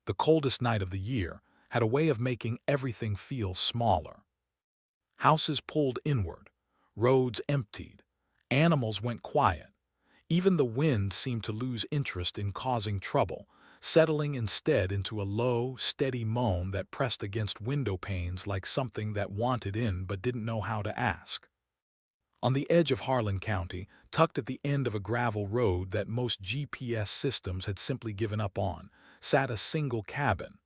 the coldest night of the year, had a way of making everything feel smaller. Houses pulled inward, roads emptied, animals went quiet. Even the wind seemed to lose interest in causing trouble, settling instead into a low, steady moan that pressed against window panes like something that wanted in but didn't know how to ask. On the edge of Harlan County, tucked at the end of a gravel road that most GPS systems had simply given up on, sat a single cabin.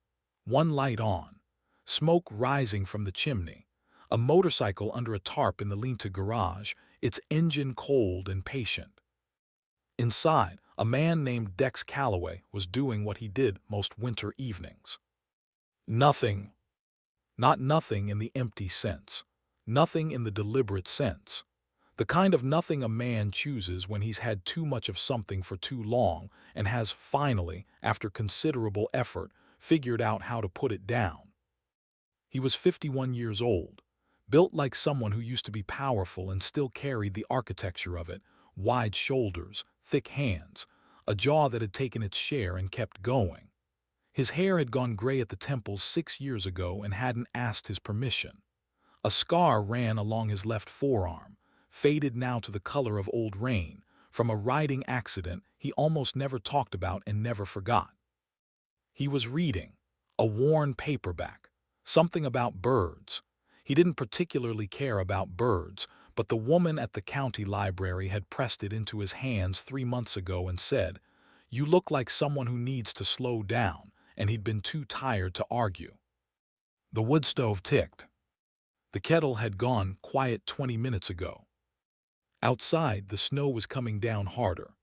One light on, smoke rising from the chimney, a motorcycle under a tarp in the lean-to garage, its engine cold and patient. Inside, a man named Dex Calloway was doing what he did most winter evenings. Nothing. Not nothing in the empty sense. Nothing in the deliberate sense. The kind of nothing a man chooses when he's had too much of something for too long and has finally, after considerable effort, figured out how to put it down. He was 51 years old, built like someone who used to be powerful and still carried the architecture of it, wide shoulders, thick hands, a jaw that had taken its share and kept going. His hair had gone gray at the temples 6 years ago and hadn't asked his permission. A scar ran along his left forearm, faded now to the color of old rain, from a riding accident he almost never talked about and never forgot. He was reading, a worn paperback, something about birds. He didn't particularly care about birds, but the woman at the county library had pressed it into his hands 3 months ago and said, "You look like someone who needs to slow down," and he'd been too tired to argue. The wood stove ticked. The kettle had gone quiet 20 minutes ago. Outside, the snow was coming down harder.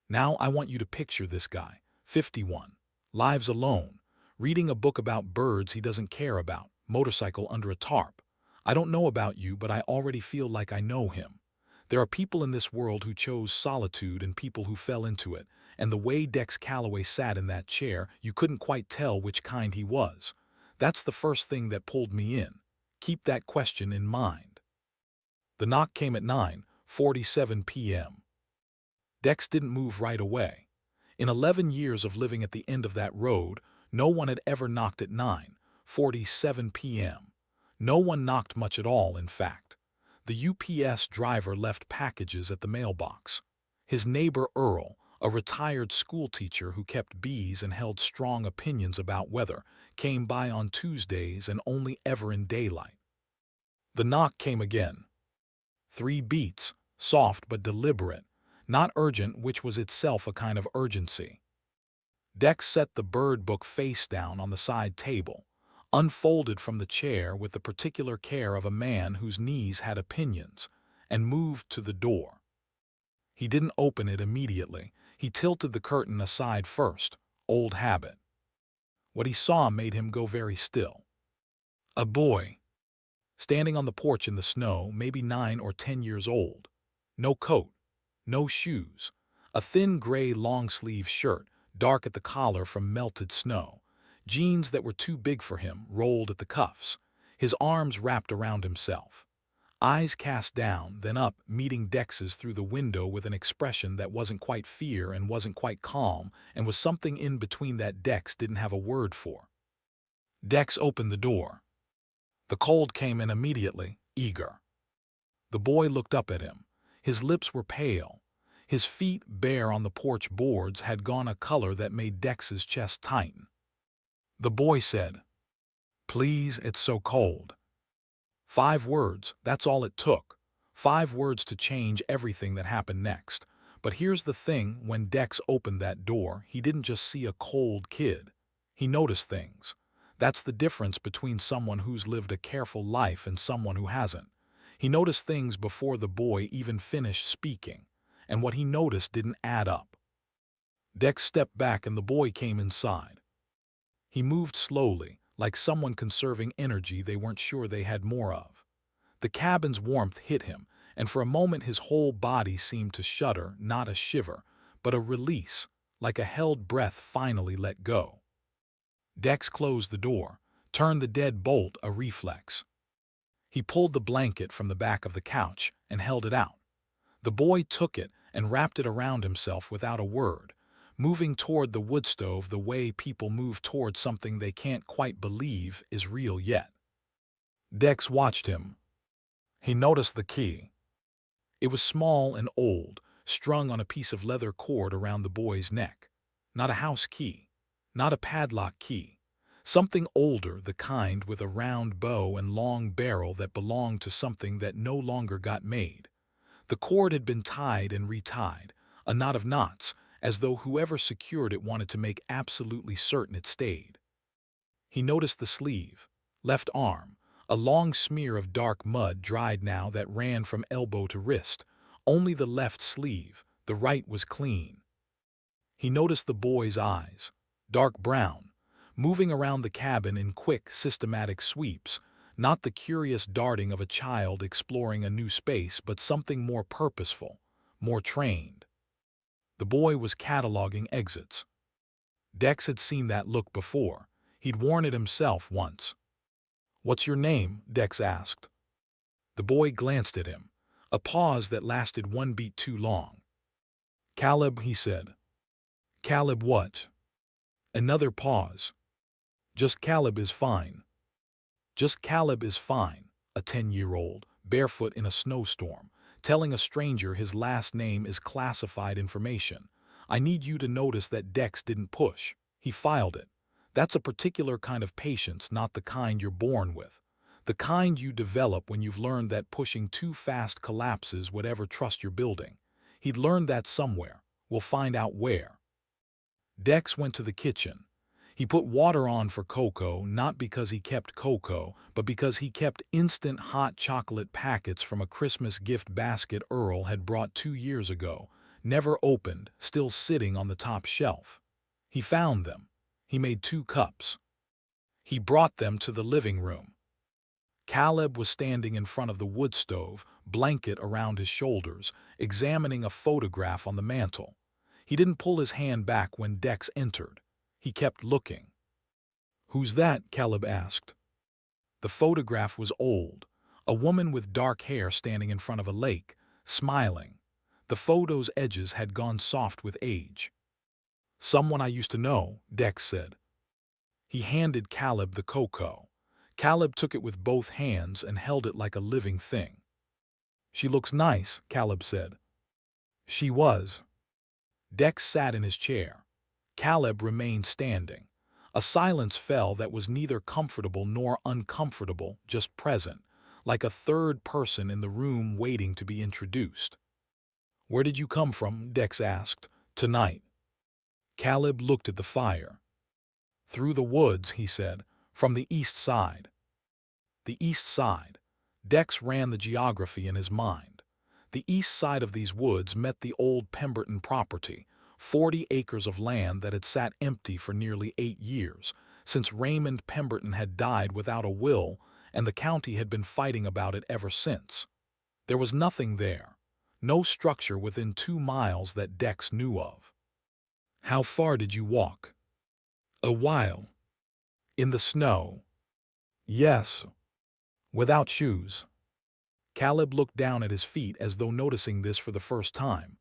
Now I want you to picture this guy, 51, lives alone, reading a book about birds he doesn't care about, motorcycle under a tarp. I don't know about you, but I already feel like I know him. There are people in this world who chose solitude and people who fell into it, and the way Dex Calloway sat in that chair, you couldn't quite tell which kind he was. That's the first thing that pulled me in. Keep that question in mind. The knock came at 9:47 p.m. Dex didn't move right away. In 11 years of living at the end of that road, no one had ever knocked at 9:47 p.m. No one knocked much at all, in fact. The UPS driver left packages at the mailbox. His neighbor Earl, a retired schoolteacher who kept bees and held strong opinions about weather, came by on Tuesdays and only ever in daylight. The knock came again. 3 beats, soft but deliberate, not urgent, which was itself a kind of urgency. Dex set the bird book face down on the side table, unfolded from the chair with the particular care of a man whose knees had opinions, and moved to the door. He didn't open it immediately. He tilted the curtain aside first, old habit. What he saw made him go very still. A boy, standing on the porch in the snow, maybe 9 or 10 years old. No coat, no shoes, a thin gray long-sleeve shirt, dark at the collar from melted snow, jeans that were too big for him, rolled at the cuffs, his arms wrapped around himself. Eyes cast down, then up, meeting Dex's through the window with an expression that wasn't quite fear and wasn't quite calm, and was something in between that Dex didn't have a word for. Dex opened the door. The cold came in immediately, eager. The boy looked up at him. His lips were pale. His feet, bare on the porch boards, had gone a color that made Dex's chest tighten. The boy said, "Please, it's so cold." 5 words, that's all it took. 5 words to change everything that happened next. But here's the thing, when Dex opened that door, he didn't just see a cold kid. He noticed things. That's the difference between someone who's lived a careful life and someone who hasn't. He noticed things before the boy even finished speaking, and what he noticed didn't add up. Dex stepped back and the boy came inside. He moved slowly, like someone conserving energy they weren't sure they had more of. The cabin's warmth hit him, and for a moment his whole body seemed to shudder, not a shiver, but a release, like a held breath finally let go. Dex closed the door, turned the deadbolt, a reflex. He pulled the blanket from the back of the couch and held it out. The boy took it and wrapped it around himself without a word, Moving toward the wood stove the way people move toward something they can't quite believe is real yet. Dex watched him. He noticed the key. It was small and old, strung on a piece of leather cord around the boy's neck. Not a house key, not a padlock key. Something older, the kind with a round bow and long barrel that belonged to something that no longer got made. The cord had been tied and retied, a knot of knots, as though whoever secured it wanted to make absolutely certain it stayed. He noticed the sleeve, left arm, a long smear of dark mud dried now that ran from elbow to wrist. Only the left sleeve, the right was clean. He noticed the boy's eyes, dark brown, moving around the cabin in quick, systematic sweeps, not the curious darting of a child exploring a new space, but something more purposeful, more trained. The boy was cataloging exits. Dex had seen that look before. He'd worn it himself once. "What's your name?" Dex asked. The boy glanced at him, a pause that lasted one beat too long. "Caleb," he said. "Caleb what?" Another pause. "Just Caleb is fine." Just Caleb is fine, a 10-year-old, barefoot in a snowstorm, telling a stranger his last name is classified information. I need you to notice that Dex didn't push. He filed it. That's a particular kind of patience, not the kind you're born with. The kind you develop when you've learned that pushing too fast collapses whatever trust you're building. He'd learned that somewhere. We'll find out where. Dex went to the kitchen. He put water on for cocoa, not because he kept cocoa, but because he kept instant hot chocolate packets from a Christmas gift basket Earl had brought 2 years ago, never opened, still sitting on the top shelf. He found them. He made 2 cups. He brought them to the living room. Caleb was standing in front of the wood stove, blanket around his shoulders, examining a photograph on the mantel. He didn't pull his hand back when Dex entered. He kept looking. "Who's that?" Caleb asked. The photograph was old. A woman with dark hair standing in front of a lake, smiling. The photo's edges had gone soft with age. "Someone I used to know," Dex said. He handed Caleb the cocoa. Caleb took it with both hands and held it like a living thing. "She looks nice," Caleb said. She was. Dex sat in his chair. Caleb remained standing. A silence fell that was neither comfortable nor uncomfortable, just present, like a third person in the room waiting to be introduced. "Where did you come from?" Dex asked. "Tonight." Caleb looked at the fire. "Through the woods," he said, "from the east side." The east side. Dex ran the geography in his mind. The east side of these woods met the old Pemberton property, 40 acres of land that had sat empty for nearly 8 years, since Raymond Pemberton had died without a will, and the county had been fighting about it ever since. There was nothing there. No structure within 2 miles that Dex knew of. "How far did you walk?" "A while." "In the snow?" "Yes." "Without shoes?" Caleb looked down at his feet as though noticing this for the first time.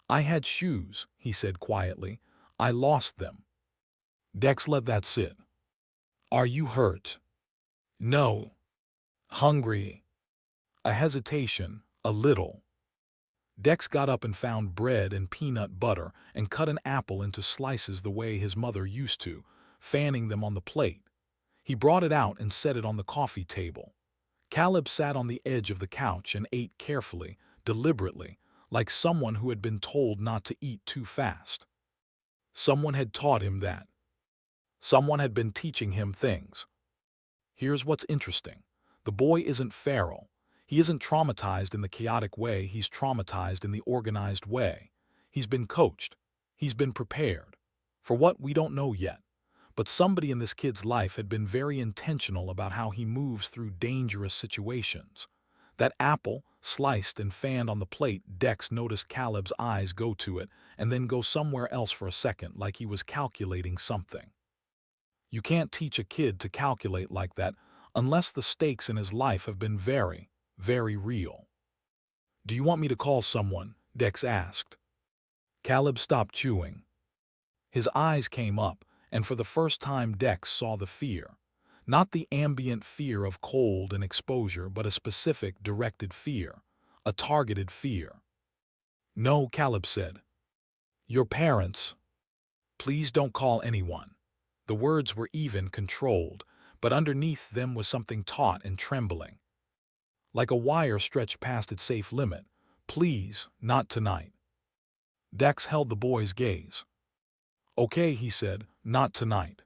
"I had shoes," he said quietly. "I lost them." Dex let that sit. "Are you hurt?" "No." "Hungry?" A hesitation, a little. Dex got up and found bread and peanut butter and cut an apple into slices the way his mother used to, fanning them on the plate. He brought it out and set it on the coffee table. Caleb sat on the edge of the couch and ate carefully, deliberately, like someone who had been told not to eat too fast. Someone had taught him that. Someone had been teaching him things. Here's what's interesting. The boy isn't feral. He isn't traumatized in the chaotic way, he's traumatized in the organized way. He's been coached. He's been prepared. For what, we don't know yet. But somebody in this kid's life had been very intentional about how he moves through dangerous situations. That apple, sliced and fanned on the plate, Dex noticed Caleb's eyes go to it and then go somewhere else for a second, like he was calculating something. You can't teach a kid to calculate like that unless the stakes in his life have been very, very real. "Do you want me to call someone?" Dex asked. Caleb stopped chewing. His eyes came up, and for the first time Dex saw the fear. Not the ambient fear of cold and exposure, but a specific, directed fear. A targeted fear. "No," Caleb said. "Your parents. Please don't call anyone." The words were even, controlled, but underneath them was something taut and trembling. Like a wire stretched past its safe limit. "Please, not tonight." Dex held the boy's gaze. "Okay," he said, "not tonight."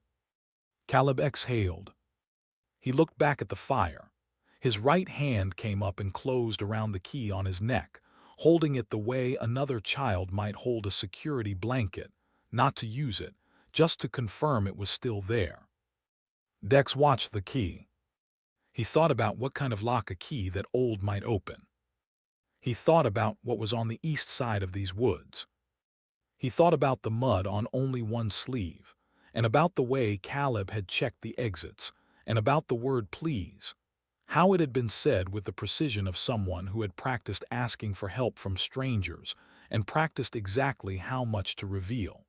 Caleb exhaled. He looked back at the fire. His right hand came up and closed around the key on his neck, holding it the way another child might hold a security blanket, not to use it, just to confirm it was still there. Dex watched the key. He thought about what kind of lock a key that old might open. He thought about what was on the east side of these woods. He thought about the mud on only one sleeve, and about the way Caleb had checked the exits, and about the word please, how it had been said with the precision of someone who had practiced asking for help from strangers and practiced exactly how much to reveal.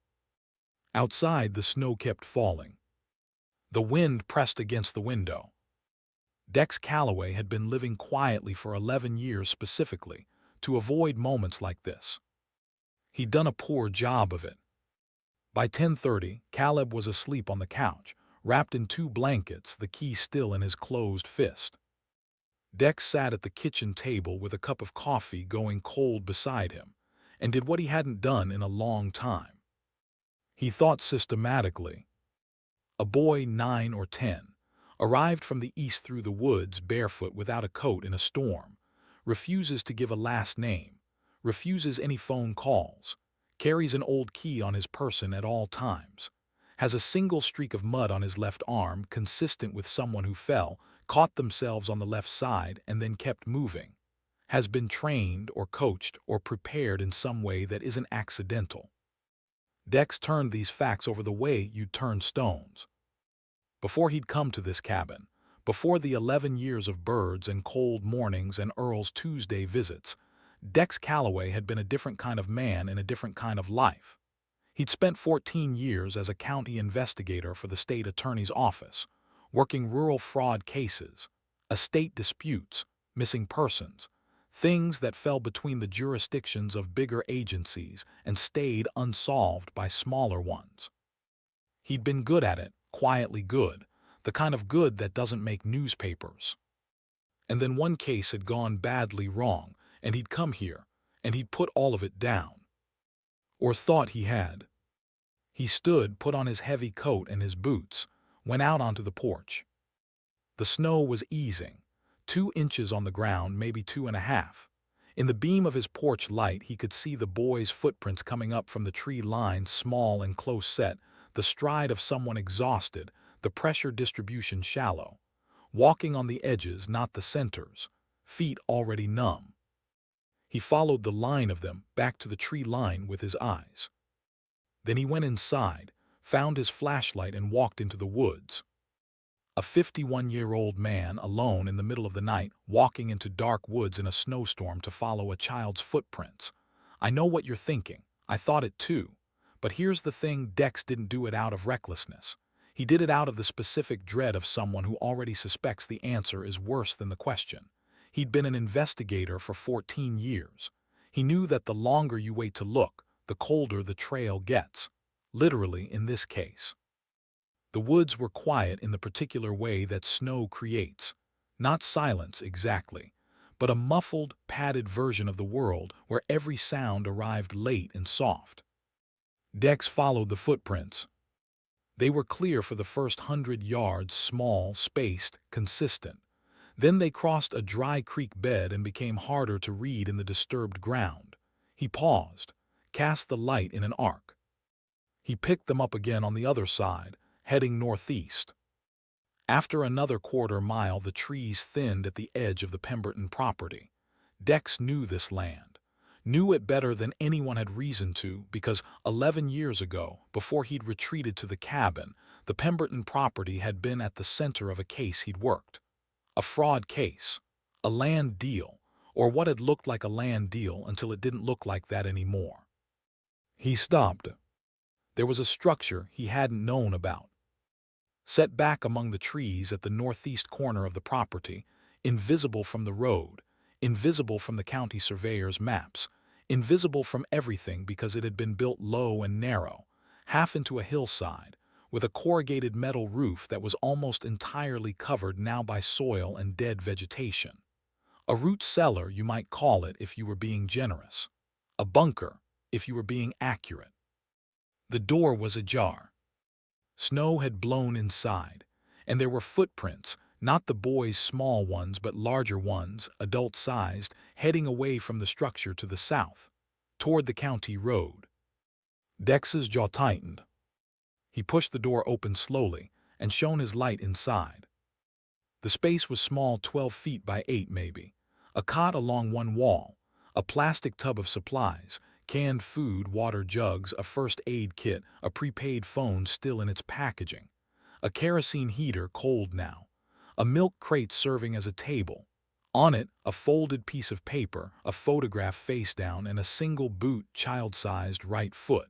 Outside, the snow kept falling. The wind pressed against the window. Dex Calloway had been living quietly for 11 years specifically, to avoid moments like this. He'd done a poor job of it. By 10:30, Caleb was asleep on the couch, wrapped in 2 blankets, the key still in his closed fist. Dex sat at the kitchen table with a cup of coffee going cold beside him, and did what he hadn't done in a long time. He thought systematically. A boy 9 or 10, arrived from the east through the woods barefoot without a coat in a storm, refuses to give a last name, refuses any phone calls, carries an old key on his person at all times, has a single streak of mud on his left arm consistent with someone who fell, caught themselves on the left side and then kept moving, has been trained or coached or prepared in some way that isn't accidental. Dex turned these facts over the way you'd turn stones. Before he'd come to this cabin, before the 11 years of birds and cold mornings and Earl's Tuesday visits, Dex Calloway had been a different kind of man in a different kind of life. He'd spent 14 years as a county investigator for the state attorney's office, working rural fraud cases, estate disputes, missing persons, things that fell between the jurisdictions of bigger agencies and stayed unsolved by smaller ones. He'd been good at it, quietly good, the kind of good that doesn't make newspapers. And then one case had gone badly wrong, and he'd come here, and he'd put all of it down. Or thought he had. He stood, put on his heavy coat and his boots, went out onto the porch. The snow was easing, 2 inches on the ground, maybe 2.5. In the beam of his porch light he could see the boy's footprints coming up from the tree line, small and close set, the stride of someone exhausted, the pressure distribution shallow, walking on the edges, not the centers, feet already numb. He followed the line of them back to the tree line with his eyes. Then he went inside, found his flashlight and walked into the woods. A 51-year-old man alone in the middle of the night, walking into dark woods in a snowstorm to follow a child's footprints. I know what you're thinking. I thought it too. But here's the thing, Dex didn't do it out of recklessness. He did it out of the specific dread of someone who already suspects the answer is worse than the question. He'd been an investigator for 14 years. He knew that the longer you wait to look, the colder the trail gets. Literally in this case. The woods were quiet in the particular way that snow creates. Not silence exactly, but a muffled, padded version of the world where every sound arrived late and soft. Dex followed the footprints. They were clear for the first 100 yards, small, spaced, consistent. Then they crossed a dry creek bed and became harder to read in the disturbed ground. He paused, cast the light in an arc. He picked them up again on the other side, heading northeast. After another quarter-mile, the trees thinned at the edge of the Pemberton property. Dex knew this land, knew it better than anyone had reason to, because 11 years ago, before he'd retreated to the cabin, the Pemberton property had been at the center of a case he'd worked. A fraud case, a land deal, or what had looked like a land deal until it didn't look like that anymore. He stopped. There was a structure he hadn't known about. Set back among the trees at the northeast corner of the property, invisible from the road, invisible from the county surveyor's maps, invisible from everything because it had been built low and narrow, half into a hillside, with a corrugated metal roof that was almost entirely covered now by soil and dead vegetation. A root cellar, you might call it if you were being generous. A bunker, if you were being accurate. The door was ajar. Snow had blown inside, and there were footprints, not the boy's small ones but larger ones, adult-sized, heading away from the structure to the south, toward the county road. Dex's jaw tightened. He pushed the door open slowly and shone his light inside. The space was small, 12 feet by 8 maybe. A cot along one wall, a plastic tub of supplies, canned food, water jugs, a first aid kit, a prepaid phone still in its packaging, a kerosene heater cold now, a milk crate serving as a table. On it, a folded piece of paper, a photograph face down, and a single boot, child-sized right foot.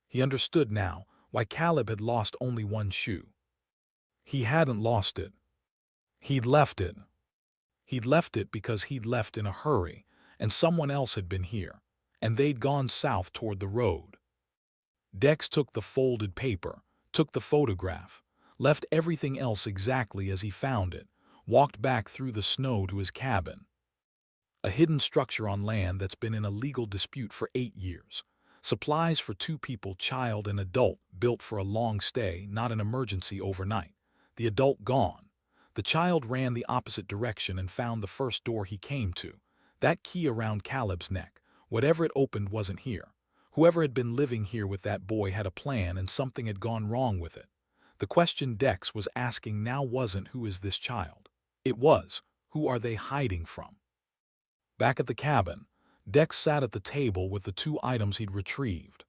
He understood now why Caleb had lost only one shoe. He hadn't lost it. He'd left it. He'd left it because he'd left in a hurry, and someone else had been here, and they'd gone south toward the road. Dex took the folded paper, took the photograph, left everything else exactly as he found it, walked back through the snow to his cabin. A hidden structure on land that's been in a legal dispute for 8 years. Supplies for 2 people, child and adult, built for a long stay, not an emergency overnight. The adult gone. The child ran the opposite direction and found the first door he came to. That key around Caleb's neck. Whatever it opened wasn't here. Whoever had been living here with that boy had a plan, and something had gone wrong with it. The question Dex was asking now wasn't, who is this child? It was, who are they hiding from? Back at the cabin, Dex sat at the table with the 2 items he'd retrieved.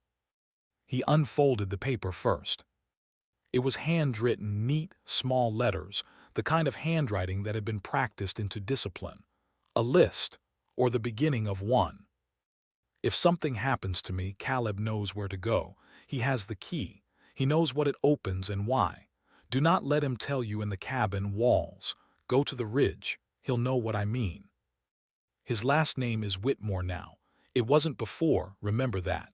He unfolded the paper first. It was handwritten, neat, small letters, the kind of handwriting that had been practiced into discipline. A list, or the beginning of one. If something happens to me, Caleb knows where to go. He has the key. He knows what it opens and why. Do not let him tell you in the cabin walls. Go to the ridge. He'll know what I mean. His last name is Whitmore now. It wasn't before, remember that.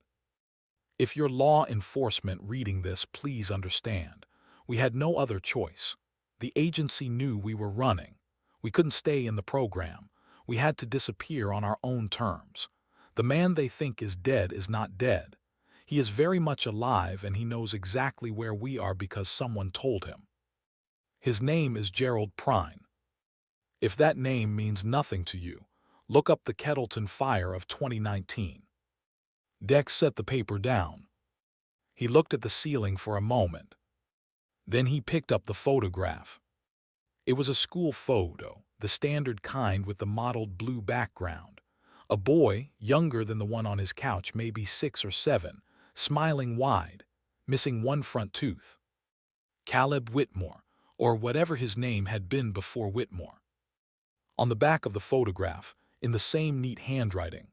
If you're law enforcement reading this, please understand. We had no other choice. The agency knew we were running. We couldn't stay in the program. We had to disappear on our own terms. The man they think is dead is not dead. He is very much alive, and he knows exactly where we are because someone told him. His name is Gerald Prine. If that name means nothing to you, look up the Kettleton fire of 2019. Dex set the paper down. He looked at the ceiling for a moment. Then he picked up the photograph. It was a school photo, the standard kind with the mottled blue background. A boy, younger than the one on his couch, maybe 6 or 7, smiling wide, missing one front tooth. Caleb Whitmore, or whatever his name had been before Whitmore. On the back of the photograph, in the same neat handwriting.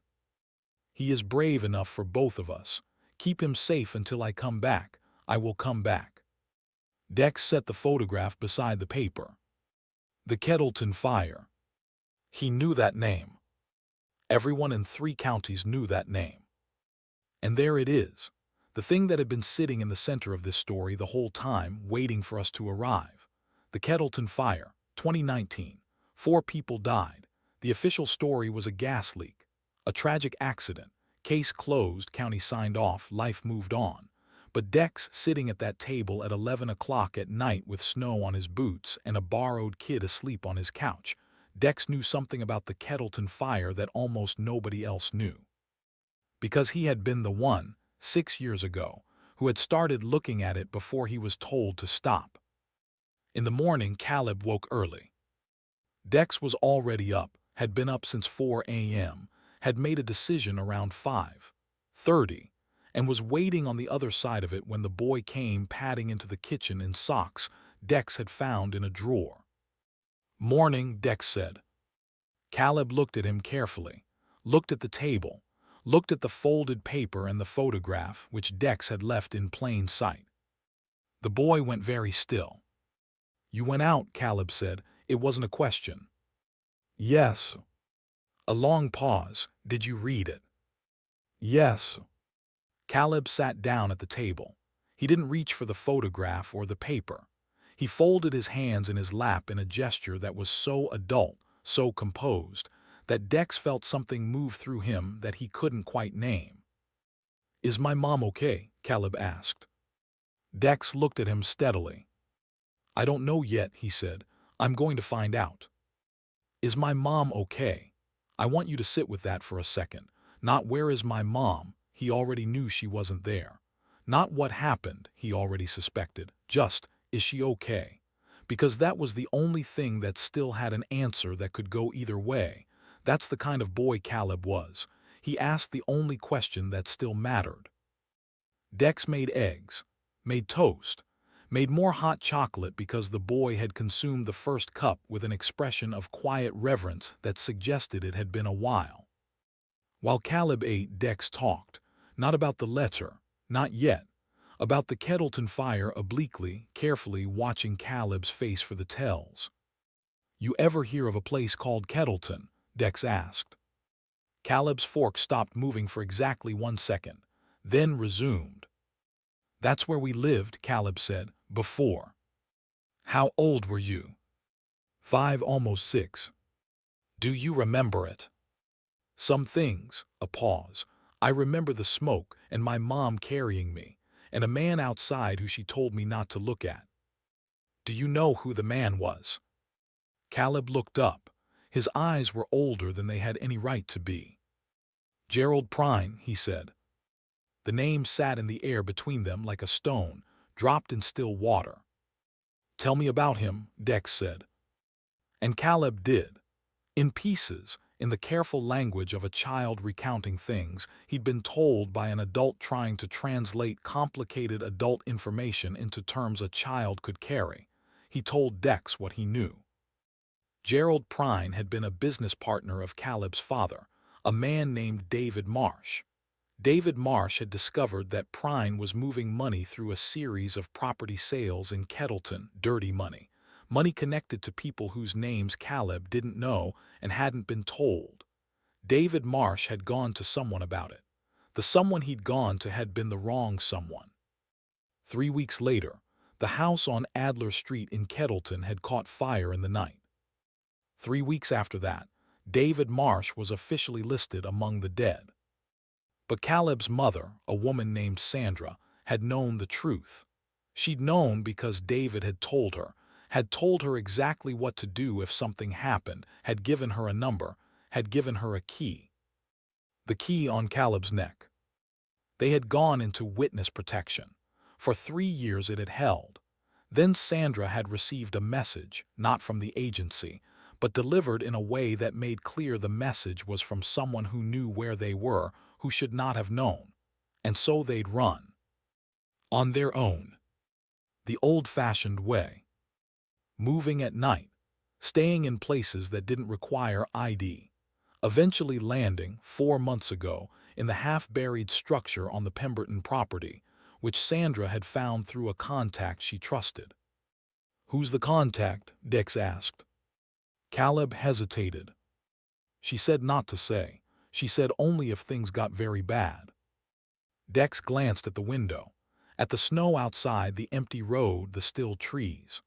He is brave enough for both of us. Keep him safe until I come back. I will come back. Dex set the photograph beside the paper. The Kettleton fire. He knew that name. Everyone in 3 counties knew that name. And there it is, the thing that had been sitting in the center of this story the whole time, waiting for us to arrive. The Kettleton fire, 2019. 4 people died. The official story was a gas leak. A tragic accident. Case closed, county signed off, life moved on. But Dex, sitting at that table at 11 o'clock at night with snow on his boots and a borrowed kid asleep on his couch, Dex knew something about the Kettleton fire that almost nobody else knew. Because he had been the one, 6 years ago, who had started looking at it before he was told to stop. In the morning, Caleb woke early. Dex was already up, had been up since 4 a.m., had made a decision around 5:30, and was waiting on the other side of it when the boy came padding into the kitchen in socks Dex had found in a drawer. "Morning," Dex said. Caleb looked at him carefully, looked at the table, looked at the folded paper and the photograph which Dex had left in plain sight. The boy went very still. "You went out," Caleb said. "It wasn't a question." "Yes." A long pause. "Did you read it?" "Yes." Caleb sat down at the table. He didn't reach for the photograph or the paper. He folded his hands in his lap in a gesture that was so adult, so composed, that Dex felt something move through him that he couldn't quite name. "Is my mom okay?" Caleb asked. Dex looked at him steadily. "I don't know yet," he said. "I'm going to find out." "Is my mom okay? I want you to sit with that for a second. Not where is my mom, he already knew she wasn't there. Not what happened, he already suspected. Just, is she okay? Because that was the only thing that still had an answer that could go either way. That's the kind of boy Caleb was. He asked the only question that still mattered. Dex made eggs, made toast, made more hot chocolate because the boy had consumed the first cup with an expression of quiet reverence that suggested it had been a while. While Caleb ate, Dex talked, not about the letter, not yet, about the Kettleton fire obliquely, carefully watching Caleb's face for the tells. "You ever hear of a place called Kettleton?" Dex asked. Caleb's fork stopped moving for exactly 1 second, then resumed. "That's where we lived," Caleb said, "before." "How old were you?" 5, almost 6. "Do you remember it?" "Some things." A pause. "I remember the smoke and my mom carrying me, and a man outside who she told me not to look at." "Do you know who the man was?" Caleb looked up. His eyes were older than they had any right to be. "Gerald Prine," he said. The name sat in the air between them like a stone, dropped in still water. "Tell me about him," Dex said. And Caleb did. In pieces, in the careful language of a child recounting things he'd been told by an adult trying to translate complicated adult information into terms a child could carry. He told Dex what he knew. Gerald Prine had been a business partner of Caleb's father, a man named David Marsh. David Marsh had discovered that Prine was moving money through a series of property sales in Kettleton, dirty money, money connected to people whose names Caleb didn't know and hadn't been told. David Marsh had gone to someone about it. The someone he'd gone to had been the wrong someone. 3 weeks later, the house on Adler Street in Kettleton had caught fire in the night. 3 weeks after that, David Marsh was officially listed among the dead. But Caleb's mother, a woman named Sandra, had known the truth. She'd known because David had told her exactly what to do if something happened, had given her a number, had given her a key. The key on Caleb's neck. They had gone into witness protection. For 3 years it had held. Then Sandra had received a message, not from the agency, but delivered in a way that made clear the message was from someone who knew where they were, who should not have known. And so they'd run. On their own. The old-fashioned way. Moving at night. Staying in places that didn't require ID. Eventually landing, 4 months ago, in the half-buried structure on the Pemberton property, which Sandra had found through a contact she trusted. "Who's the contact?" Dex asked. Caleb hesitated. She said not to say. She said only if things got very bad. Dex glanced at the window, at the snow outside, the empty road, the still trees.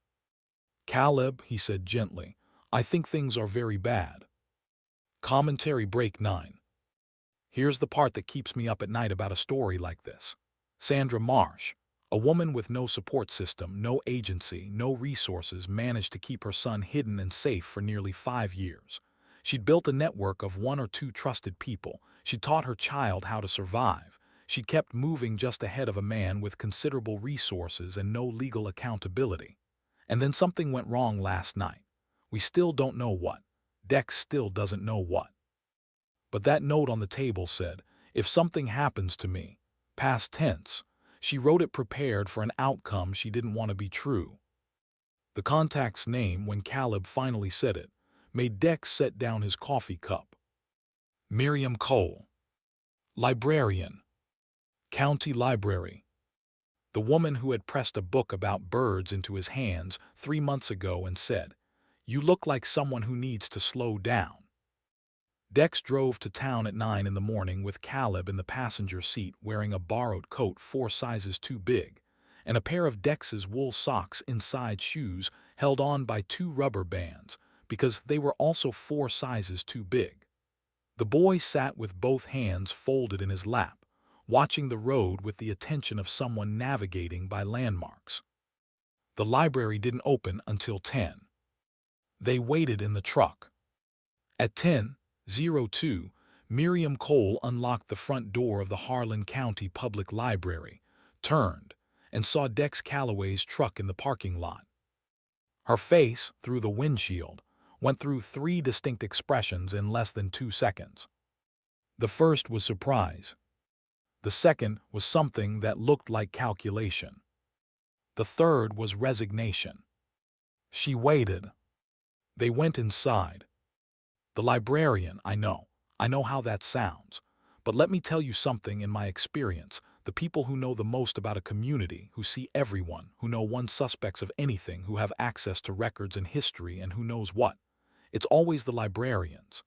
"Caleb," he said gently, "I think things are very bad." Commentary break 9. Here's the part that keeps me up at night about a story like this. Sandra Marsh, a woman with no support system, no agency, no resources, managed to keep her son hidden and safe for nearly 5 years. She'd built a network of 1 or 2 trusted people. She'd taught her child how to survive. She'd kept moving just ahead of a man with considerable resources and no legal accountability. And then something went wrong last night. We still don't know what. Dex still doesn't know what. But that note on the table said, "If something happens to me," past tense. She wrote it prepared for an outcome she didn't want to be true. The contact's name, when Caleb finally said it, made Dex set down his coffee cup. Miriam Cole. Librarian. County library. The woman who had pressed a book about birds into his hands 3 months ago and said, "You look like someone who needs to slow down." Dex drove to town at 9 in the morning with Caleb in the passenger seat wearing a borrowed coat 4 sizes too big, and a pair of Dex's wool socks inside shoes held on by 2 rubber bands because they were also 4 sizes too big. The boy sat with both hands folded in his lap, watching the road with the attention of someone navigating by landmarks. The library didn't open until 10. They waited in the truck. At 10:02, Miriam Cole unlocked the front door of the Harlan County Public Library, turned, and saw Dex Calloway's truck in the parking lot. Her face, through the windshield, went through 3 distinct expressions in less than 2 seconds. The first was surprise. The second was something that looked like calculation. The third was resignation. She waited. They went inside. The librarian, I know how that sounds. But let me tell you something in my experience. The people who know the most about a community, who see everyone, who know one suspects of anything, who have access to records and history and who knows what. It's always the librarians.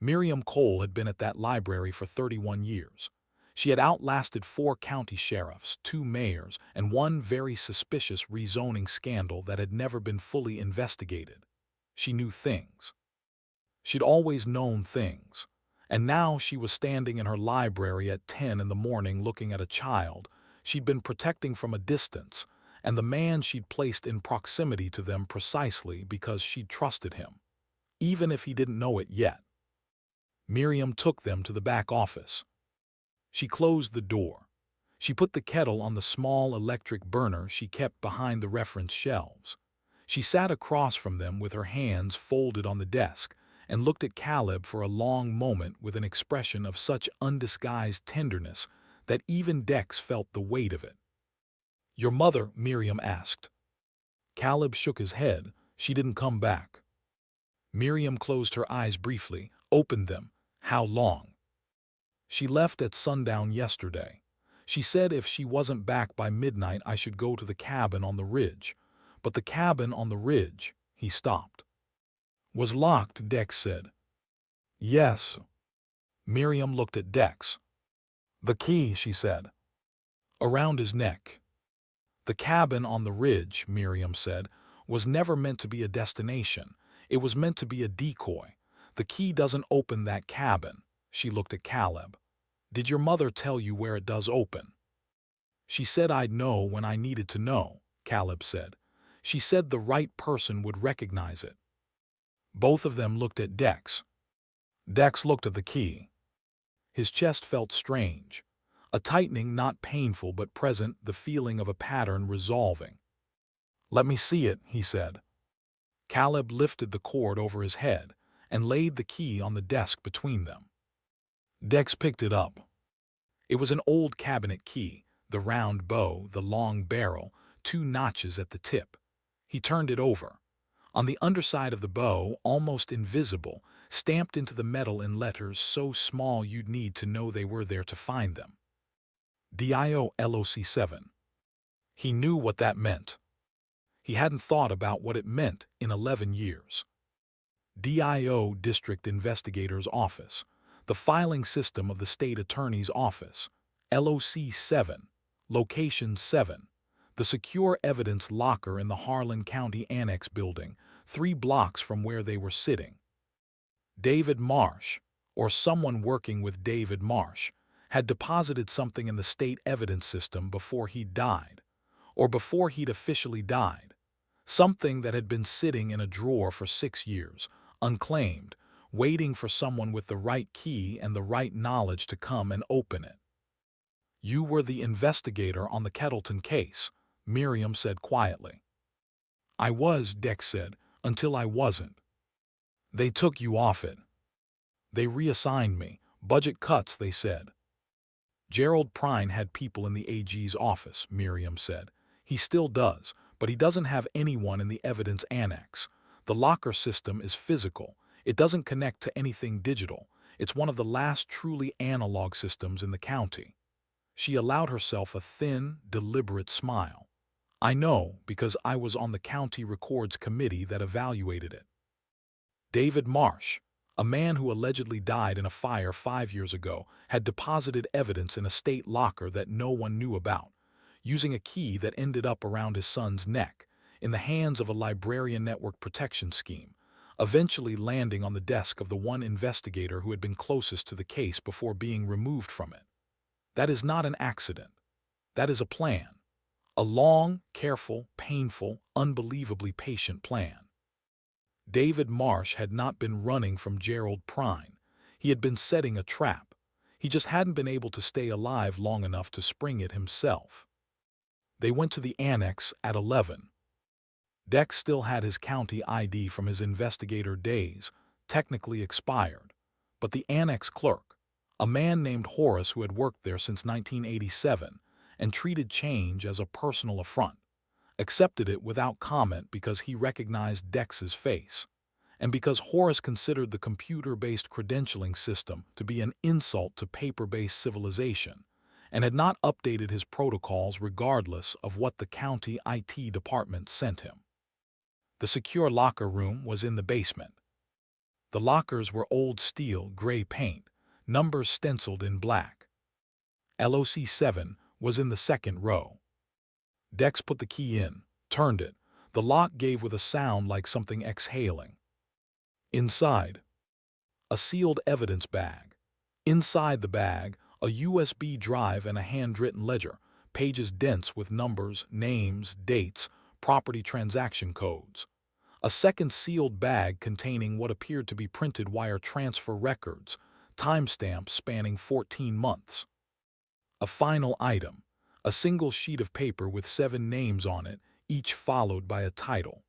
Miriam Cole had been at that library for 31 years. She had outlasted 4 county sheriffs, 2 mayors, and 1 very suspicious rezoning scandal that had never been fully investigated. She knew things. She'd always known things. And now she was standing in her library at 10 in the morning looking at a child she'd been protecting from a distance, and the man she'd placed in proximity to them precisely because she'd trusted him, even if he didn't know it yet. Miriam took them to the back office. She closed the door. She put the kettle on the small electric burner she kept behind the reference shelves. She sat across from them with her hands folded on the desk and looked at Caleb for a long moment with an expression of such undisguised tenderness that even Dex felt the weight of it. "Your mother?" Miriam asked. Caleb shook his head. "She didn't come back." Miriam closed her eyes briefly, opened them. "How long?" "She left at sundown yesterday. She said if she wasn't back by midnight I should go to the cabin on the ridge. But the cabin on the ridge," he stopped. "Was locked," Dex said. "Yes." Miriam looked at Dex. "The key," she said. "Around his neck." "The cabin on the ridge," Miriam said, "was never meant to be a destination. It was meant to be a decoy. The key doesn't open that cabin." She looked at Caleb. "Did your mother tell you where it does open?" "She said I'd know when I needed to know," Caleb said. "She said the right person would recognize it." Both of them looked at Dex. Dex looked at the key. His chest felt strange. A tightening not painful but present, the feeling of a pattern resolving. "Let me see it," he said. Caleb lifted the cord over his head and laid the key on the desk between them. Dex picked it up. It was an old cabinet key, the round bow, the long barrel, 2 notches at the tip. He turned it over. On the underside of the bow, almost invisible, stamped into the metal in letters so small you'd need to know they were there to find them. DIOLOC7. He knew what that meant. He hadn't thought about what it meant in 11 years. DIO District Investigator's Office. The filing system of the State Attorney's Office. LOC7. Location 7. The secure evidence locker in the Harlan County Annex Building, 3 blocks from where they were sitting. David Marsh, or someone working with David Marsh, had deposited something in the state evidence system before he died, or before he'd officially died. Something that had been sitting in a drawer for 6 years, unclaimed, waiting for someone with the right key and the right knowledge to come and open it. "You were the investigator on the Kettleton case," Miriam said quietly. "I was," Dex said, "until I wasn't. They took you off it. They reassigned me. Budget cuts, they said." "Gerald Prine had people in the AG's office," Miriam said. "He still does, but he doesn't have anyone in the evidence annex. The locker system is physical. It doesn't connect to anything digital. It's one of the last truly analog systems in the county. She allowed herself a thin, deliberate smile. I know because I was on the county records committee that evaluated it. David Marsh, a man who allegedly died in a fire 5 years ago, had deposited evidence in a state locker that no one knew about, using a key that ended up around his son's neck, in the hands of a librarian network protection scheme, eventually landing on the desk of the one investigator who had been closest to the case before being removed from it. That is not an accident. That is a plan. A long, careful, painful, unbelievably patient plan. David Marsh had not been running from Gerald Prine. He had been setting a trap. He just hadn't been able to stay alive long enough to spring it himself. They went to the annex at 11. Dex still had his county ID from his investigator days, technically expired. But the annex clerk, a man named Horace who had worked there since 1987 and treated change as a personal affront, accepted it without comment because he recognized Dex's face, and because Horace considered the computer-based credentialing system to be an insult to paper-based civilization, and had not updated his protocols regardless of what the county IT department sent him. The secure locker room was in the basement. The lockers were old steel, gray paint, numbers stenciled in black. LOC 7 was in the second row. Dex put the key in, turned it. The lock gave with a sound like something exhaling. Inside, a sealed evidence bag. Inside the bag, a USB drive and a handwritten ledger, pages dense with numbers, names, dates, property transaction codes. A second sealed bag containing what appeared to be printed wire transfer records, timestamps spanning 14 months. A final item, a single sheet of paper with 7 names on it, each followed by a title.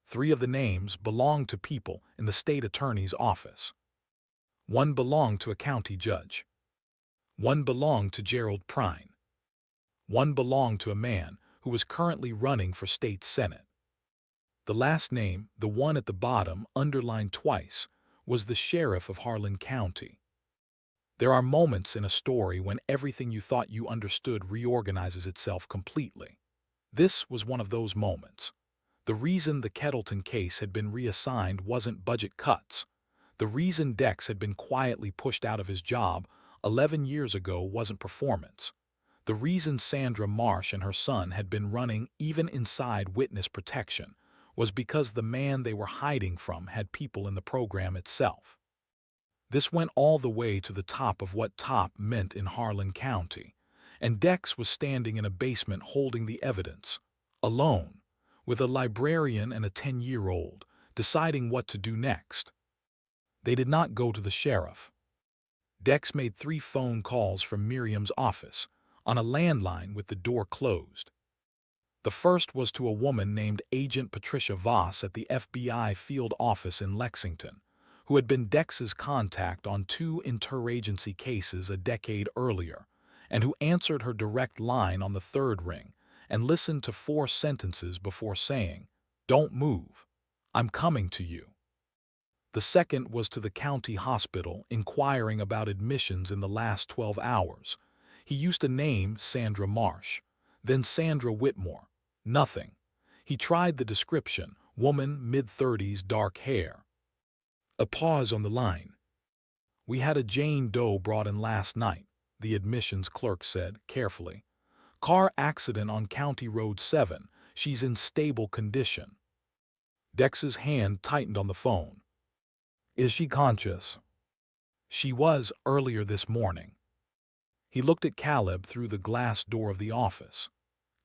3 of the names belonged to people in the state attorney's office. 1 belonged to a county judge. 1 belonged to Gerald Prine. 1 belonged to a man who was currently running for state senate. The last name, the one at the bottom, underlined twice, was the sheriff of Harlan County. There are moments in a story when everything you thought you understood reorganizes itself completely. This was one of those moments. The reason the Kettleton case had been reassigned wasn't budget cuts. The reason Dex had been quietly pushed out of his job 11 years ago wasn't performance. The reason Sandra Marsh and her son had been running even inside witness protection was because the man they were hiding from had people in the program itself. This went all the way to the top of what top meant in Harlan County, and Dex was standing in a basement holding the evidence, alone, with a librarian and a 10-year-old, deciding what to do next. They did not go to the sheriff. Dex made 3 phone calls from Miriam's office, on a landline with the door closed. The first was to a woman named Agent Patricia Voss at the FBI field office in Lexington, who had been Dex's contact on 2 interagency cases a decade earlier, and who answered her direct line on the 3rd ring and listened to 4 sentences before saying, "Don't move. I'm coming to you." The second was to the county hospital inquiring about admissions in the last 12 hours. He used a name, Sandra Marsh, then Sandra Whitmore. Nothing. He tried the description, woman, mid-30s, dark hair. A pause on the line. "We had a Jane Doe brought in last night," the admissions clerk said, carefully. "Car accident on County Road 7. She's in stable condition." Dex's hand tightened on the phone. "Is she conscious?" "She was earlier this morning." He looked at Caleb through the glass door of the office.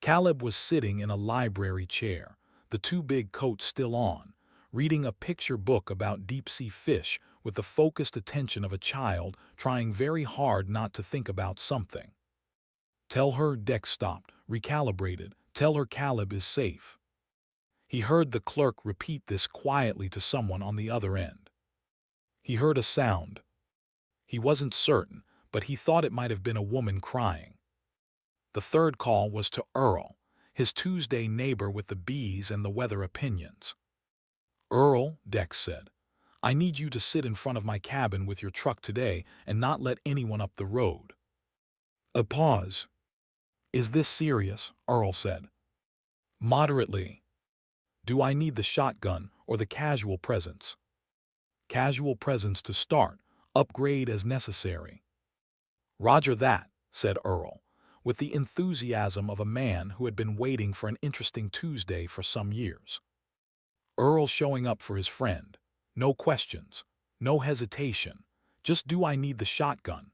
Caleb was sitting in a library chair, the 2 big coats still on, reading a picture book about deep-sea fish with the focused attention of a child trying very hard not to think about something. "Tell her," Dex stopped, recalibrated, "tell her Caleb is safe." He heard the clerk repeat this quietly to someone on the other end. He heard a sound. He wasn't certain, but he thought it might have been a woman crying. The 3rd call was to Earl, his Tuesday neighbor with the bees and the weather opinions. "Earl," Dex said, I need you to sit in front of my cabin with your truck today and not let anyone up the road." A pause. "Is this serious?" Earl said. "Moderately. Do I need the shotgun or the casual presence?" "Casual presence to start. Upgrade as necessary." "Roger that," said Earl, with the enthusiasm of a man who had been waiting for an interesting Tuesday for some years. Earl showing up for his friend. No questions, no hesitation. Just, do I need the shotgun?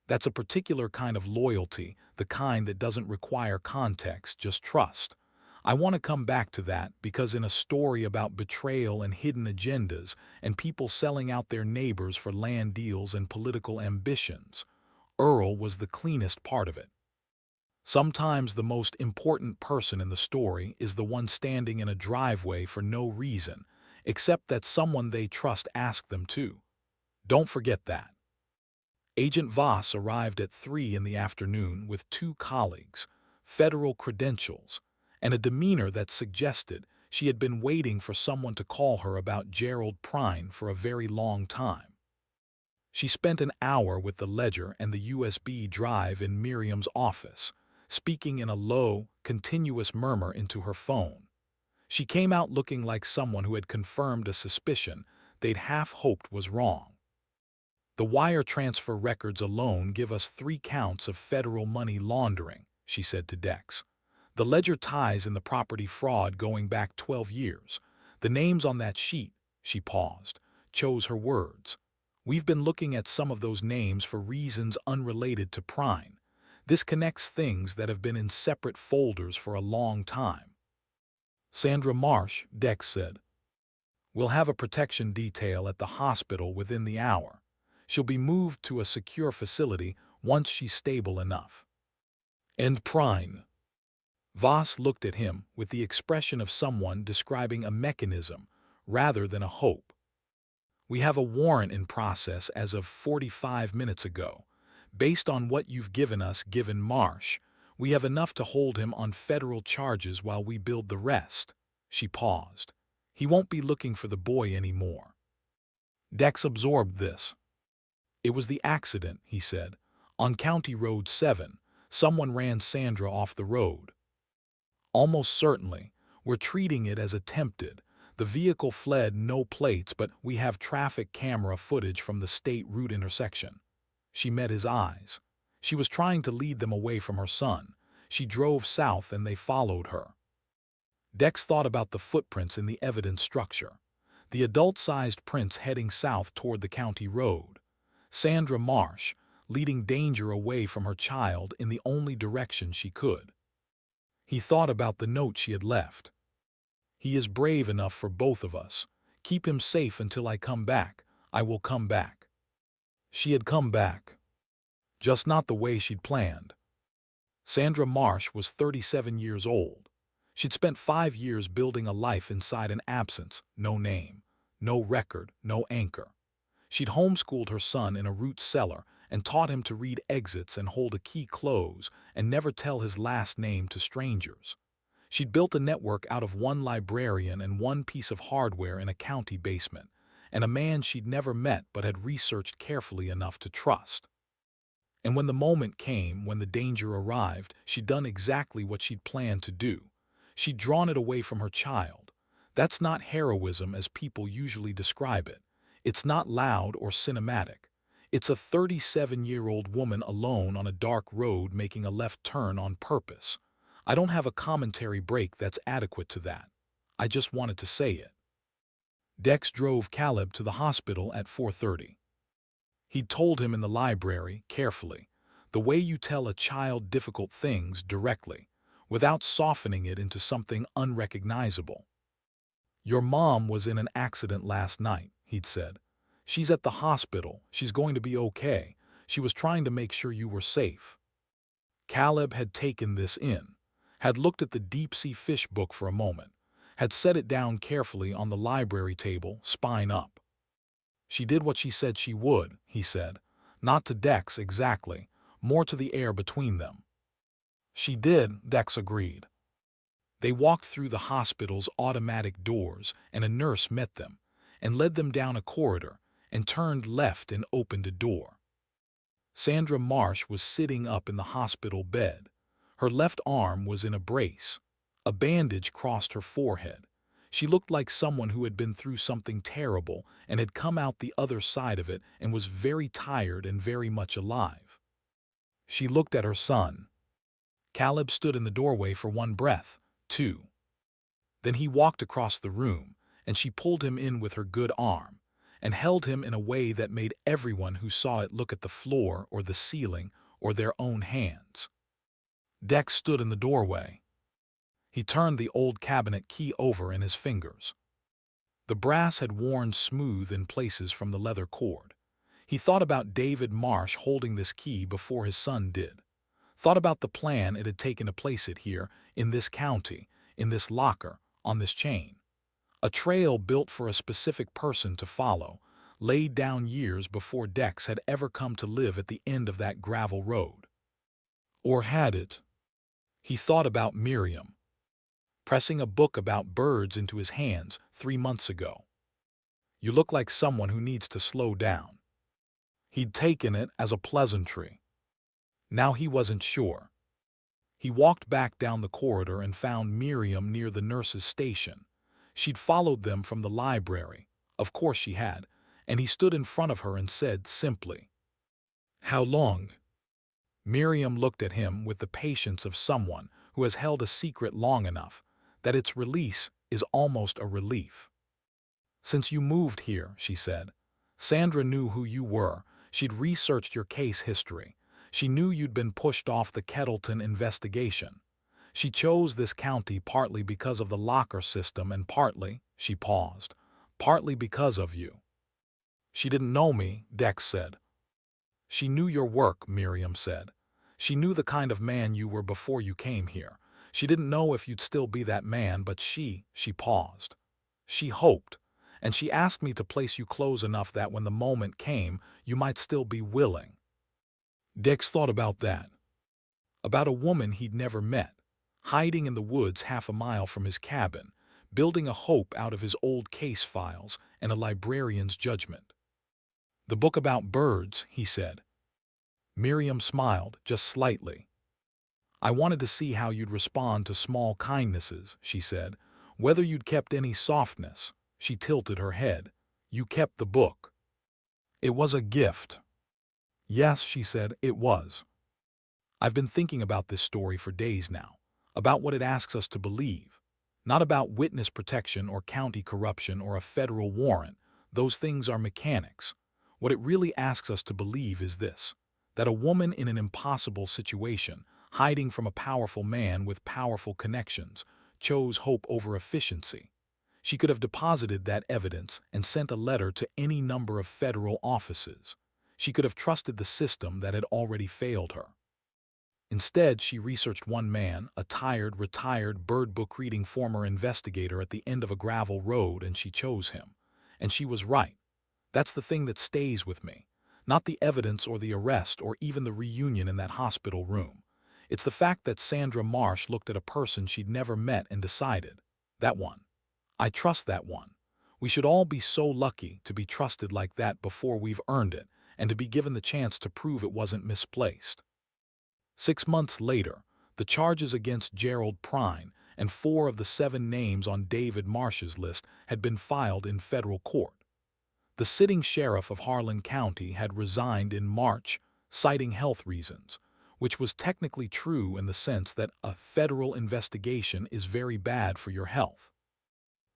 That's a particular kind of loyalty, the kind that doesn't require context, just trust. I want to come back to that because in a story about betrayal and hidden agendas and people selling out their neighbors for land deals and political ambitions, Earl was the cleanest part of it. Sometimes the most important person in the story is the one standing in a driveway for no reason, except that someone they trust asked them to. Don't forget that. Agent Voss arrived at 3 in the afternoon with 2 colleagues, federal credentials, and a demeanor that suggested she had been waiting for someone to call her about Gerald Prine for a very long time. She spent an hour with the ledger and the USB drive in Miriam's office, speaking in a low, continuous murmur into her phone. She came out looking like someone who had confirmed a suspicion they'd half hoped was wrong. "The wire transfer records alone give us 3 counts of federal money laundering," she said to Dex. "The ledger ties in the property fraud going back 12 years. The names on that sheet," she paused, chose her words. "We've been looking at some of those names for reasons unrelated to Prine. This connects things that have been in separate folders for a long time." "Sandra Marsh," Dex said. "We'll have a protection detail at the hospital within the hour. She'll be moved to a secure facility once she's stable enough." "And Prine?" Voss looked at him with the expression of someone describing a mechanism rather than a hope. "We have a warrant in process as of 45 minutes ago. Based on what you've given us, given Marsh, we have enough to hold him on federal charges while we build the rest." She paused. "He won't be looking for the boy anymore." Dex absorbed this. "It was the accident," he said. "On County Road 7, someone ran Sandra off the road." "Almost certainly. We're treating it as attempted. The vehicle fled, no plates, but we have traffic camera footage from the state route intersection." She met his eyes. She was trying to lead them away from her son. She drove south and they followed her. Dex thought about the footprints in the evidence structure. The adult-sized prints heading south toward the county road. Sandra Marsh, leading danger away from her child in the only direction she could. He thought about the note she had left. "He is brave enough for both of us. Keep him safe until I come back. I will come back." She had come back. Just not the way she'd planned. Sandra Marsh was 37 years old. She'd spent 5 years building a life inside an absence, no name, no record, no anchor. She'd homeschooled her son in a root cellar and taught him to read exits and hold a key close and never tell his last name to strangers. She'd built a network out of one librarian and one piece of hardware in a county basement, and a man she'd never met but had researched carefully enough to trust. And when the moment came, when the danger arrived, she'd done exactly what she'd planned to do. She'd drawn it away from her child. That's not heroism as people usually describe it. It's not loud or cinematic. It's a 37-year-old woman alone on a dark road making a left turn on purpose. I don't have a commentary break that's adequate to that. I just wanted to say it. Dex drove Caleb to the hospital at 4:30. He'd told him in the library, carefully, the way you tell a child difficult things directly, without softening it into something unrecognizable. "Your mom was in an accident last night," he'd said. "She's at the hospital. She's going to be okay. She was trying to make sure you were safe." Caleb had taken this in, had looked at the deep-sea fish book for a moment, had set it down carefully on the library table, spine up. "She did what she said she would," he said. "Not to Dex exactly, more to the air between them." "She did," Dex agreed. They walked through the hospital's automatic doors and a nurse met them, and led them down a corridor and turned left and opened a door. Sandra Marsh was sitting up in the hospital bed. Her left arm was in a brace. A bandage crossed her forehead. She looked like someone who had been through something terrible and had come out the other side of it and was very tired and very much alive. She looked at her son. Caleb stood in the doorway for one breath, two. Then he walked across the room, and she pulled him in with her good arm and held him in a way that made everyone who saw it look at the floor or the ceiling or their own hands. Dex stood in the doorway. He turned the old cabinet key over in his fingers. The brass had worn smooth in places from the leather cord. He thought about David Marsh holding this key before his son did. Thought about the plan it had taken to place it here, in this county, in this locker, on this chain. A trail built for a specific person to follow, laid down years before Dex had ever come to live at the end of that gravel road. Or had it? He thought about Miriam, pressing a book about birds into his hands 3 months ago. You look like someone who needs to slow down. He'd taken it as a pleasantry. Now he wasn't sure. He walked back down the corridor and found Miriam near the nurse's station. She'd followed them from the library. Of course she had. And he stood in front of her and said simply, "How long?" Miriam looked at him with the patience of someone who has held a secret long enough that its release is almost a relief. "Since you moved here," she said. "Sandra knew who you were. She'd researched your case history. She knew you'd been pushed off the Kettleton investigation. She chose this county partly because of the locker system and partly," she paused, "partly because of you." "She didn't know me," Dex said. "She knew your work," Miriam said. "She knew the kind of man you were before you came here. She didn't know if you'd still be that man, but she paused. "She hoped, and she asked me to place you close enough that when the moment came, you might still be willing." Dex thought about that. About a woman he'd never met, hiding in the woods half a mile from his cabin, building a hope out of his old case files and a librarian's judgment. "The book about birds," he said. Miriam smiled, just slightly. "I wanted to see how you'd respond to small kindnesses," she said. "Whether you'd kept any softness." She tilted her head. "You kept the book. It was a gift." "Yes," she said, "it was. I've been thinking about this story for days now, about what it asks us to believe. Not about witness protection or county corruption or a federal warrant. Those things are mechanics. What it really asks us to believe is this: that a woman in an impossible situation, hiding from a powerful man with powerful connections, chose hope over efficiency. She could have deposited that evidence and sent a letter to any number of federal offices. She could have trusted the system that had already failed her. Instead, she researched one man, a tired, retired, bird book-reading former investigator at the end of a gravel road, and she chose him. And she was right. That's the thing that stays with me. Not the evidence or the arrest or even the reunion in that hospital room. It's the fact that Sandra Marsh looked at a person she'd never met and decided, that one. I trust that one. We should all be so lucky to be trusted like that before we've earned it and to be given the chance to prove it wasn't misplaced." 6 months later, the charges against Gerald Prine and 4 of the 7 names on David Marsh's list had been filed in federal court. The sitting sheriff of Harlan County had resigned in March, citing health reasons, which was technically true in the sense that a federal investigation is very bad for your health.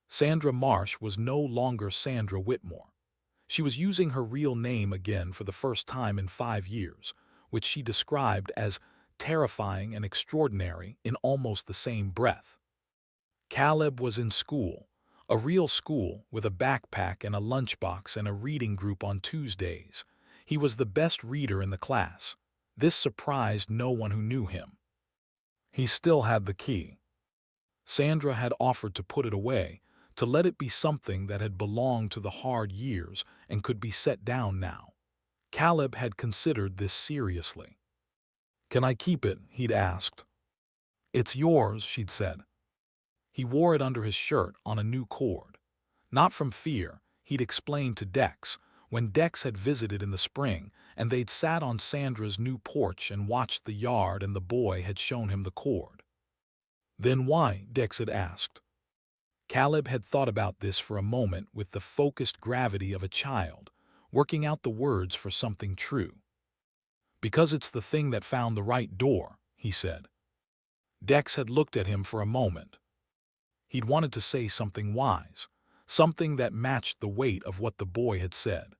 Sandra Marsh was no longer Sandra Whitmore. She was using her real name again for the first time in 5 years, which she described as terrifying and extraordinary in almost the same breath. Caleb was in school, a real school with a backpack and a lunchbox and a reading group on Tuesdays. He was the best reader in the class. This surprised no one who knew him. He still had the key. Sandra had offered to put it away, to let it be something that had belonged to the hard years and could be set down now. Caleb had considered this seriously. "Can I keep it?" he'd asked. "It's yours," she'd said. He wore it under his shirt on a new cord. Not from fear. he'd explained to Dex, when Dex had visited in the spring and they'd sat on Sandra's new porch and watched the yard and the boy had shown him the cord. "Then why?" Dex had asked. Caleb had thought about this for a moment with the focused gravity of a child, working out the words for something true. "Because it's the thing that found the right door," he said. Dex had looked at him for a moment. He'd wanted to say something wise, something that matched the weight of what the boy had said.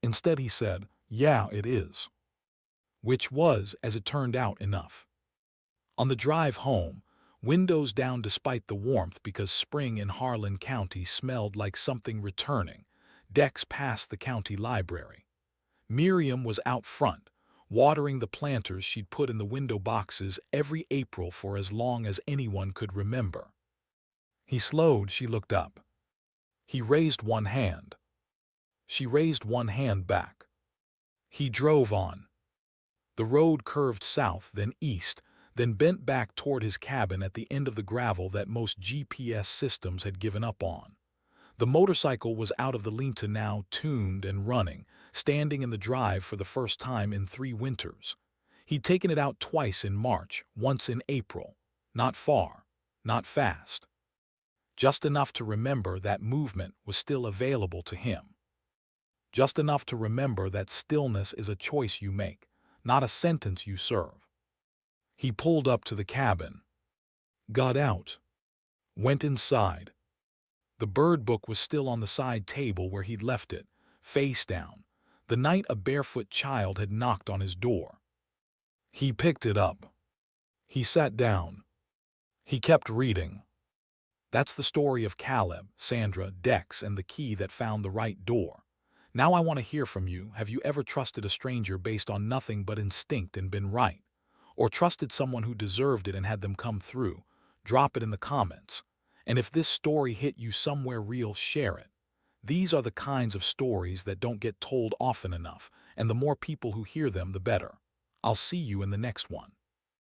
Instead he said, "Yeah, it is." Which was, as it turned out, enough. On the drive home, windows down despite the warmth because spring in Harlan County smelled like something returning, Dex passed the county library. Miriam was out front, watering the planters she'd put in the window boxes every April for as long as anyone could remember. He slowed, she looked up. He raised one hand. She raised one hand back. He drove on. The road curved south, then east, then bent back toward his cabin at the end of the gravel that most GPS systems had given up on. The motorcycle was out of the Lenta now, tuned and running, standing in the drive for the first time in 3 winters. He'd taken it out twice in March, once in April. Not far, not fast. Just enough to remember that movement was still available to him. Just enough to remember that stillness is a choice you make, not a sentence you serve. He pulled up to the cabin, got out, went inside. The bird book was still on the side table where he'd left it, face down, the night a barefoot child had knocked on his door. He picked it up. He sat down. He kept reading. That's the story of Caleb, Sandra, Dex, and the key that found the right door. Now I want to hear from you. Have you ever trusted a stranger based on nothing but instinct and been right? Or trusted someone who deserved it and had them come through? Drop it in the comments. And if this story hit you somewhere real, share it. These are the kinds of stories that don't get told often enough, and the more people who hear them, the better. I'll see you in the next one.